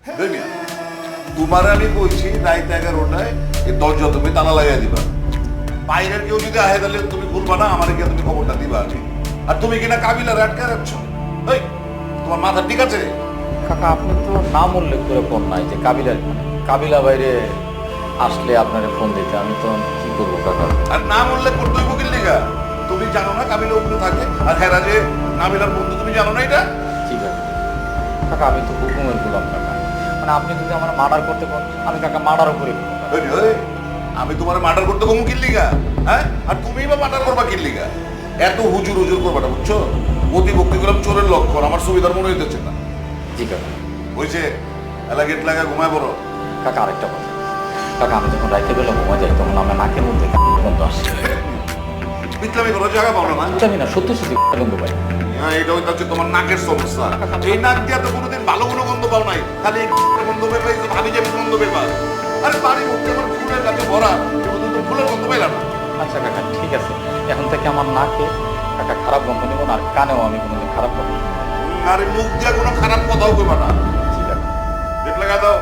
মিয়া তোমার আমি কইছি রাইত 11টায় এই দরজা তুমি তালা লাগাই দিবা। বাইরের কেউ যদি আহে তাহলে তুমি খুলবা না, আমার গিয়ে তুমি খবরটা দিবা আগে। আর তুমি কিনা কাবিলার আটকে রাখছ, এই তোমার মাথা ঠিক আছে? কাকা আপনি তো নাম উল্লেখ করে ফোন নাই যে কাবিলা বাইরে আসলে আপনারে ফোন দিতে, আমি তো কি করবো কাকা? আর নাম উল্লেখ করতে হইব কি লিগা? তুমি জানো না কাবিলা উপরে থাকে আর হেরা যে নাবিলার বন্ধু, তুমি জানো না এটা? ঠিক আছে কাকা, আমি তো হুকুমের গোলাম কাকা। মানে আপনি যদি আমার মার্ডার করতে পারেন, আমি কাকা মার্ডারও করে দেবো কাকা। আমি তোমার মার্ডার করতে কমু কি লিগা? হ্যাঁ, আর তুমি বা মার্ডার করবা কি লিগা? এত হুজুর হুজুর করবা না, বুঝছো? অতিভক্তি করলাম চোরের লক্ষণ, আমার সুবিধার মনে হইতেছে না। জি কাকা। হয়েছে, এলা গেট লাগা ঘুমায় বড়। কাকা আরেকটা কথা, কাকা আমি যখন রাইতে বেলা ঘুমা যাই তখন আমার নাকের মধ্যে গন্ধ আসছে। বিতলামি কোনো জায়গা পাবো না। জানি না, সত্যি সত্যি গন্ধ পাই। হ্যাঁ, এটা হচ্ছে তোমার নাকের সমস্যা। এই নাক দিয়ে তো কোনোদিন ভালো কোনো গন্ধ পাও নাই, খালি গন্ধ পেয়ে পাইছো, ভাবি যে গন্ধ পেপা। আরে বাড়ি মধ্যে আমার ফুলের কাছে ভরা, তো ফুলের গন্ধ পেলাম না। আচ্ছা কাকা ঠিক আছে, এখন থেকে আমার নাকে কাকা খারাপ গন্ধ নেব না, আর কানেও আমি কোনোদিন খারাপ গন্ধ। আর মুখ দিয়ে কোনো খারাপ কথাও কইবা না। ঠিক আছে। গেট লাগা দাও।